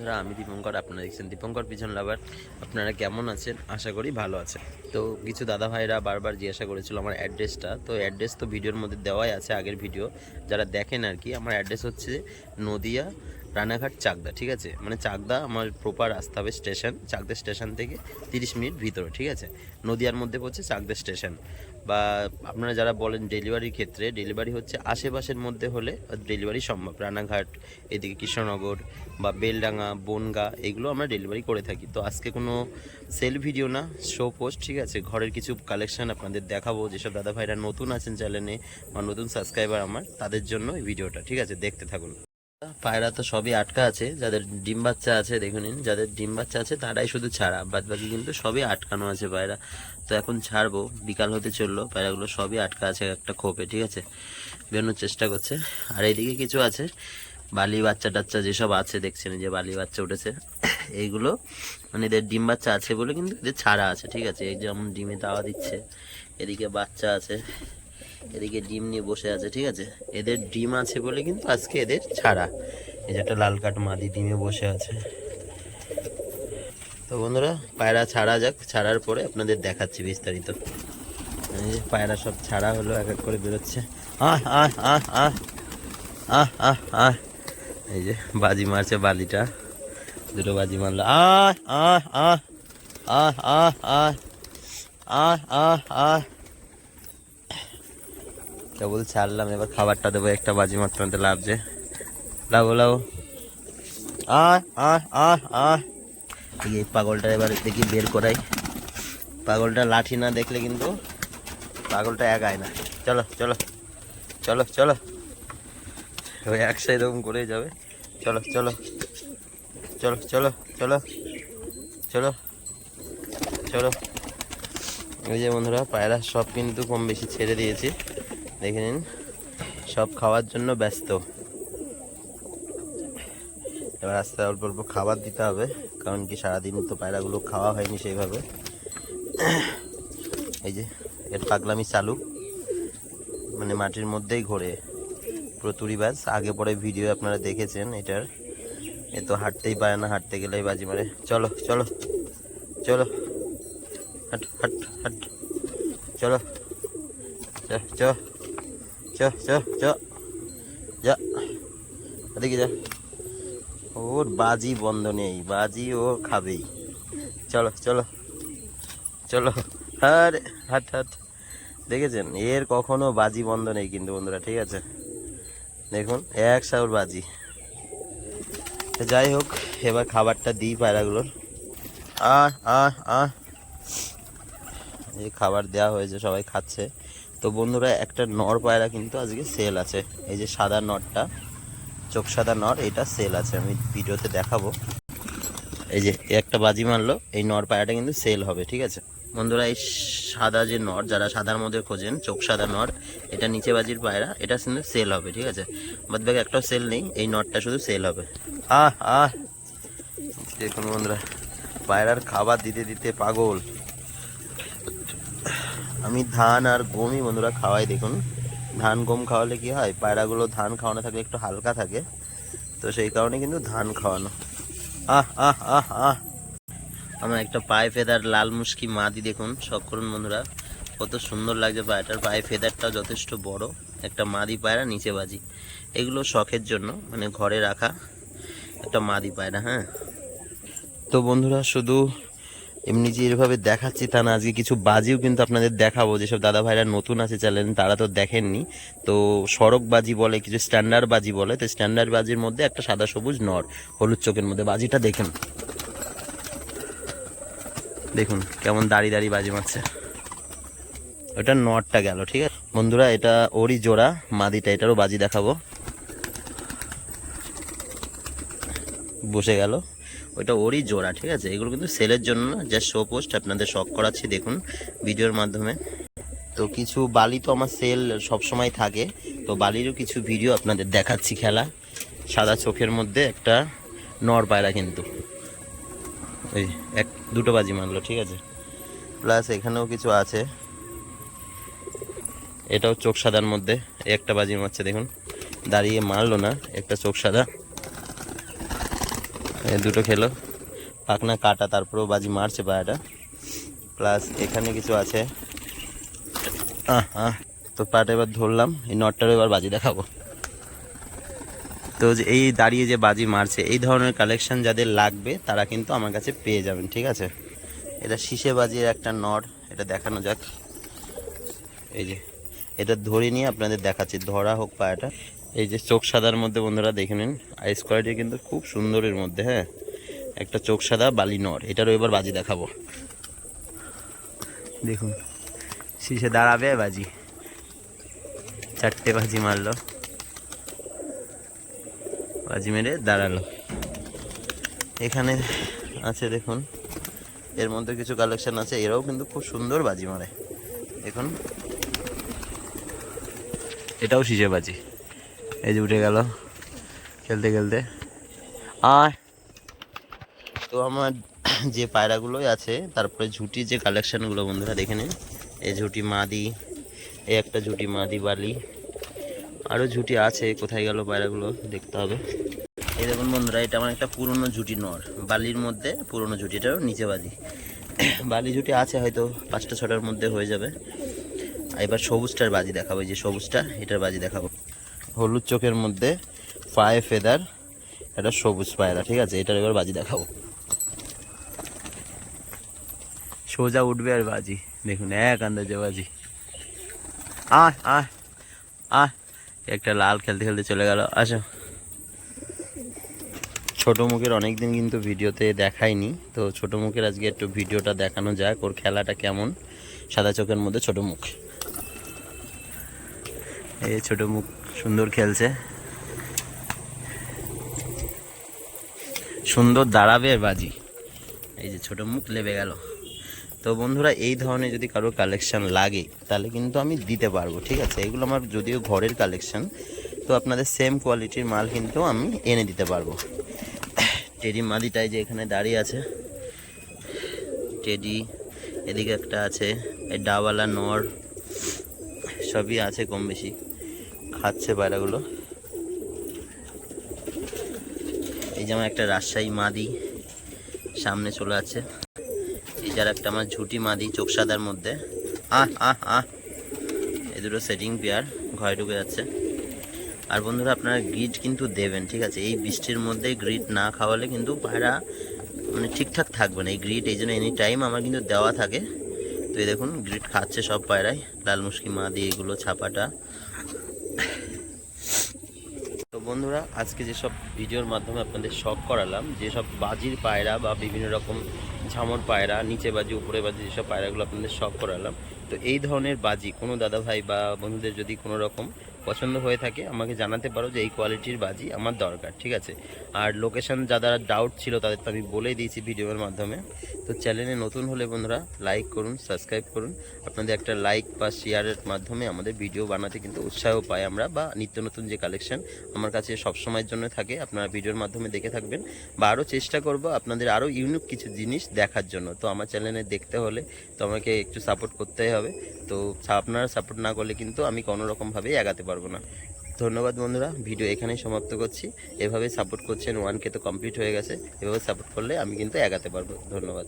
বন্ধুরা, আমি দীপঙ্কর। আপনারা দেখছেন দীপঙ্কর পিজন লাভার। আপনারা কেমন আছেন? আশা করি ভালো আছেন। তো কিছু দাদা ভাইরা বারবার জিজ্ঞাসা করেছিল আমার অ্যাড্রেসটা। তো অ্যাড্রেস তো ভিডিওর মধ্যে দেওয়াই আছে, আগের ভিডিও যারা দেখেন আর কি। আমার অ্যাড্রেস হচ্ছে নদিয়া রানাঘাট চাকদা, ঠিক আছে? মানে চাকদা আমার প্রপার আসতে হবে স্টেশন, চাকদা স্টেশন থেকে 30 মিনিট ভিতরে, ঠিক আছে? নদিয়ার মধ্যে পড়ছে চাকদা স্টেশন। বা আপনারা যারা বলেন ডেলিভারির ক্ষেত্রে, ডেলিভারি হচ্ছে আশেপাশের মধ্যে হলে ডেলিভারি সম্ভব। রানাঘাট, এদিকে কৃষ্ণনগর বা বেলডাঙ্গা, বনগা, এগুলো আমরা ডেলিভারি করে থাকি। তো আজকে কোনো সেল ভিডিও না, শো পোস্ট, ঠিক আছে? ঘরের কিছু কালেকশন আপনাদের দেখাবো। যেসব দাদা ভাইরা নতুন আছেন চ্যানেলে বা নতুন সাবস্ক্রাইবার আমার, তাদের জন্য এই ভিডিওটা, ঠিক আছে? দেখতে থাকুন। পায়রা তো সবই আটকা আছে, যাদের ডিম বাচ্চা আছে দেখুন, যাদের ডিম বাচ্চা আছে তারাই শুধু ছাড়া, বাদ বাকি কিন্তু সবই আটকানো আছে পায়রা। তো এখন ছাড়বো, বিকাল হতে চললো, পায়রাগুলো সবই আটকা আছে একটা খোপে, ঠিক আছে? বেরোনোর চেষ্টা করছে। আর এইদিকে কিছু আছে বালি বাচ্চা টাচ্চা যেসব আছে, দেখছেন যে বালি বাচ্চা উঠেছে, এইগুলো মানে এদের ডিম বাচ্চা আছে বলে কিন্তু এদের ছাড়া আছে, ঠিক আছে? এই যেমন ডিমে তাওয়া দিচ্ছে, এদিকে বাচ্চা আছে, এদিকে ডিম নিয়ে বসে আছে, ঠিক আছে? এদের ডিম আছে বলে কিন্তু আজকে এদের ছাড়া। এই যে একটা লাল কাঠ মাদি ডিমে বসে আছে। তো বন্ধুরা, পায়রা ছাড়া যাক, ছাড়ার পরে আপনাদের দেখাচ্ছি বিস্তারিত। এই যে পায়রা সব ছাড়া হলো, এক এক করে বেরোচ্ছে। আহ আহ আহ আহ আহ আহ আহ এই যে বাজি মারছে বালিটা, দুটো বাজি মারলো। আহ আহ আহ আহ আহ আহ আহ আহ আহ কেবল ছাড়লাম, এবার খাবারটা দেবো। একটা বাজি মারতে মারতে লাভছে, লাভো লাভো। আহ আহ আহ আহ এই পাগলটা এবার দেখি বের করাই। পাগলটা লাঠি না দেখলে কিন্তু পাগলটা এগায় না। চলো চলো চলো চলো, ওই একসাথে এরকম করেই যাবে। চলো চলো চলো চলো চলো চলো চলো। ওই যে বন্ধুরা, পায়রা সব কিন্তু কম বেশি ছেড়ে দিয়েছি, দেখে নিন, সব খাওয়ার জন্য ব্যস্ত। এবার আস্তে অল্প অল্প খাবার দিতে হবে, কারণ কি সারাদিন তো পায়রাগুলো খাওয়া হয়নি সেইভাবে। এই যে এর পাগলামি চালু, মানে মাটির মধ্যেই ঘোরে, পুরো তুড়িবাজ। আগে পরে ভিডিও আপনারা দেখেছেন এটার। এ তো হাঁটতেই পারে না, হাঁটতে গেলেই বাজি মারে। চলো চলো চলো, হাট হাট হাট, চলো চ চ চ চ চ, যা এদিকে যা। ওর বাজি বন্ধ নেই, বাজি ও খাবেই। চলো চলো চলো, আরে হাট হাট। দেখেছেন, এর কখনো বাজি বন্ধ নেই কিন্তু বন্ধুরা, ঠিক আছে? দেখুন এক সাউর বাজি। যাই হোক, এবার খাবারটা দিই পায়রাগুলোর। আহ আহ আহ এই খাবার দেওয়া হয়েছে, সবাই খাচ্ছে। তো বন্ধুরা, একটা নর পায়রা কিন্তু আজকে সেল আছে। এই যে সাদা নরটা, চোখ সাদা নর, এটা সেল আছে, আমি ভিডিওতে দেখাবো। এই যে একটা বাজি মারলো, এই নর পায়রাটা কিন্তু সেল হবে, ঠিক আছে বন্ধুরা? এই সাদা যে নর, যারা সাদার মধ্যে খোঁজেন, চোখ সাদা নর, এটা নিচে বাজির পায়রা, এটা কিন্তু সেল হবে, ঠিক আছে? বাদ বাকি একটাও সেল নেই, এই নরটা শুধু সেল হবে। আহ আহ দেখুন বন্ধুরা, পায়রার খাবার দিতে দিতে পাগল। আমি ধান আর গমই বন্ধুরা খাওয়াই। দেখুন, ধান গম খাওয়ালে কি হয়, পায়রাগুলো ধান খাওয়ানো থাকলে একটু হালকা থাকে, তো সেই কারণে কিন্তু ধান খাওয়ানো। আহ আহ আহ আহ আমার একটা পায়ে ফেদার লাল মুশকি মাদি, দেখুন শখ করুন বন্ধুরা, কত সুন্দর লাগছে পায়রাটার। পায়ে ফেদারটাও যথেষ্ট বড়, একটা মাদি পায়রা, নিচে বাজি। এগুলো শখের জন্য, মানে ঘরে রাখা একটা মাদি পায়রা। হ্যাঁ, তো বন্ধুরা, শুধু এমনি যে এভাবে দেখাচ্ছি তা না, আজকে কিছু বাজিও কিন্তু আপনাদের দেখাবো। যেসব দাদা ভাইরা নতুন আছে চ্যানেল, তারা তো দেখেননি। তো সড়ক বাজি বলে, কিছু স্ট্যান্ডার্ড বাজি বলে। তো স্ট্যান্ডার্ড বাজির মধ্যে একটা সাদা সবুজ নর, হলুদ চোখের মধ্যে বাজিটা দেখেন, দেখুন কেমন দাঁড়িয়ে দাঁড়িয়ে বাজি মারছে। ওটা নটটা গেল, ঠিক আছে বন্ধুরা? এটা ওরই জোড়া, মাদিটা, এটারও বাজি দেখাবো। বসে গেল, ওইটা ওরই জোড়া, ঠিক আছে? এগুলো কিন্তু সেলের জন্য না, জাস্ট শো পোস্ট, আপনাদের শখ করাচ্ছি, দেখুন ভিডিওর মাধ্যমে। তো কিছু বালি তো আমার সেল সবসময় থাকে, তো বালিরও কিছু ভিডিও আপনাদের দেখাচ্ছি। খেলা সাদা চোখের মধ্যে একটা নর পায়রা, কিন্তু ওই দুটো বাজি মারলো, ঠিক আছে? প্লাস এখানেও কিছু আছে, এটাও চোখ সাদার মধ্যে একটা বাজি মারছে, দেখুন দাঁড়িয়ে মারলো না, একটা চোখ সাদা। দুটো খেলো, পাখনা কাটা, তারপরেও বাজি মারছে পায়াটা। প্লাস এখানে কিছু আছে। তো পাটা এবার ধরলাম, এই নটটারও এবার বাজি দেখাবো। তো যে এই দাঁড়িয়ে যে বাজি মারছে, এই ধরনের কালেকশন যাদের লাগবে তারা কিন্তু আমার কাছে পেয়ে যাবেন, ঠিক আছে। এটা শীষে বাজির একটা নট, এটা দেখানো যাক। এই যে এটা ধরে নিয়ে আপনাদের দেখাচ্ছি, ধরা হোক পায়াটা। এই যে চোখ সাদার মধ্যে বন্ধুরা দেখে নিন, আইস কোয়ালিটি কিন্তু খুব সুন্দরের মধ্যে। হ্যাঁ, একটা চোখ সাদা বালি নর, এটারও এবার বাজি দেখাবো। দেখুন শীষে দাঁড়াবে বাজি, 4টে বাজি মারলো, বাজি মেরে দাঁড়ালো। এখানে আছে দেখুন, এর মধ্যে কিছু কালেকশন আছে, এরাও কিন্তু খুব সুন্দর বাজি মারে। দেখুন এটাও শীষে বাজি, এই যে উঠে গেল খেলতে খেলতে। আর তো আমার যে পায়রাগুলোই আছে, তারপরে ঝুটির যে কালেকশানগুলো বন্ধুরা দেখে নিন। এই ঝুটি মাদি, এই একটা ঝুটি মাদি বালি, আরও ঝুটি আছে, কোথায় গেল পায়রাগুলো দেখতে হবে। এই দেখুন বন্ধুরা, এটা আমার একটা পুরনো ঝুটি নর, বালির মধ্যে পুরনো ঝুটি, এটাও নিচে বাজি। বালি ঝুটি আছে হয়তো 5টা 6টার মধ্যে হয়ে যাবে। এবার সবুজটার বাজি দেখাবো, এই যে সবুজটা, এটার বাজি দেখাবো। হলুদ চোখের মধ্যে পায়ে ফেদার, এটা সবুজ পায়রা, ঠিক আছে। এটার এবার বাজি দেখাবো। সোজা উঠবে আর বাজি দেখুন, এক আন্দাজে বাজি। আয় আয় আয়, একটা লাল খেলতে খেলতে চলে গেল। আসো, ছোট মুখের অনেকদিন কিন্তু ভিডিওতে দেখাইনি, তো ছোট মুখের আজকে একটু ভিডিওটা দেখানো যাক, ওর খেলাটা কেমন। সাদা চোখের মধ্যে ছোট মুখ, এই ছোট মুখ সুন্দর খেলছে, সুন্দর দাঁড়াবে আর বাজি। এই যে ছোট মুখ লেবে গেল। তো বন্ধুরা, এই ধরনের যদি কারোর কালেকশান লাগে তাহলে কিন্তু আমি দিতে পারবো, ঠিক আছে। এগুলো আমার যদিও ঘরের কালেকশান, তো আপনাদের সেম কোয়ালিটির মাল কিন্তু আমি এনে দিতে পারবো। টেডি মাদিটাই যে এখানে দাঁড়িয়ে আছে, টেডি এদিকে একটা আছে, এই ডাওয়ালা নর সবই আছে কম বেশি, খাচ্ছে পায়রাগুলো। এই যেমন একটা রাজশাহী মাদি সামনে চলে আছে, এই যার একটা আমার ঝুটি মাদি চোখ সাদার মধ্যে। এই দুটো সেটিং পেয়ার ঘরে ঢুকে যাচ্ছে। আর বন্ধুরা, আপনারা গ্রিড কিন্তু দেবেন, ঠিক আছে। এই বৃষ্টির মধ্যে গ্রিড না খাওয়ালে কিন্তু পায়রা মানে ঠিকঠাক থাকবে না। এই গ্রিড এই জন্য এনি টাইম আমার কিন্তু দেওয়া থাকে। তো এই দেখুন গ্রিড খাচ্ছে সব পায়রাই, লাল মুশকি মাদি, এগুলো ছাপাটা। তো বন্ধুরা, আজকে যেসব ভিডিওর মাধ্যমে আপনাদের শখ করালাম, যেসব বাজির পায়রা বা বিভিন্ন রকম ঝামর পায়রা, নিচে বাজি উপরে বাজি, যেসব পায়রাগুলো আপনাদের শখ করালাম, তো এই ধরনের বাজি কোনো দাদা ভাই বা বন্ধুদের যদি কোনো রকম পছন্দ হয়ে থাকে আমাকে জানাতে পারো যে এই কোয়ালিটির বাজি আমার দরকার, ঠিক আছে। আর লোকেশান যারা ডাউট ছিল তাদের তো আমি বলেই দিয়েছি ভিডিওর মাধ্যমে। তো চ্যানেলে নতুন হলে বন্ধুরা লাইক করুন, সাবস্ক্রাইব করুন। আপনাদের একটা লাইক বা শেয়ারের মাধ্যমে আমাদের ভিডিও বানাতে কিন্তু উৎসাহ পাই আমরা, বা নিত্য নতুন যে কালেকশন আমার কাছে সবসময়ের জন্য থাকে, আপনারা ভিডিওর মাধ্যমে দেখে থাকবেন, বা আরও চেষ্টা করব আপনাদের আরও ইউনিক কিছু জিনিস দেখার জন্য। তো আমার চ্যানেলে দেখতে হলে তো আমাকে একটু সাপোর্ট করতেই হবে। তো আপনারা সাপোর্ট না করলে কিন্তু আমি কোনো রকমভাবেই এগাতে পারবো না। ধন্যবাদ বন্ধুরা, ভিডিও এখানেই সমাপ্ত করছি। এভাবে সাপোর্ট করছেন, 1K তো কমপ্লিট হয়ে গেছে, এভাবে সাপোর্ট করলে আমি কিন্তু এগাতে পারবো। ধন্যবাদ।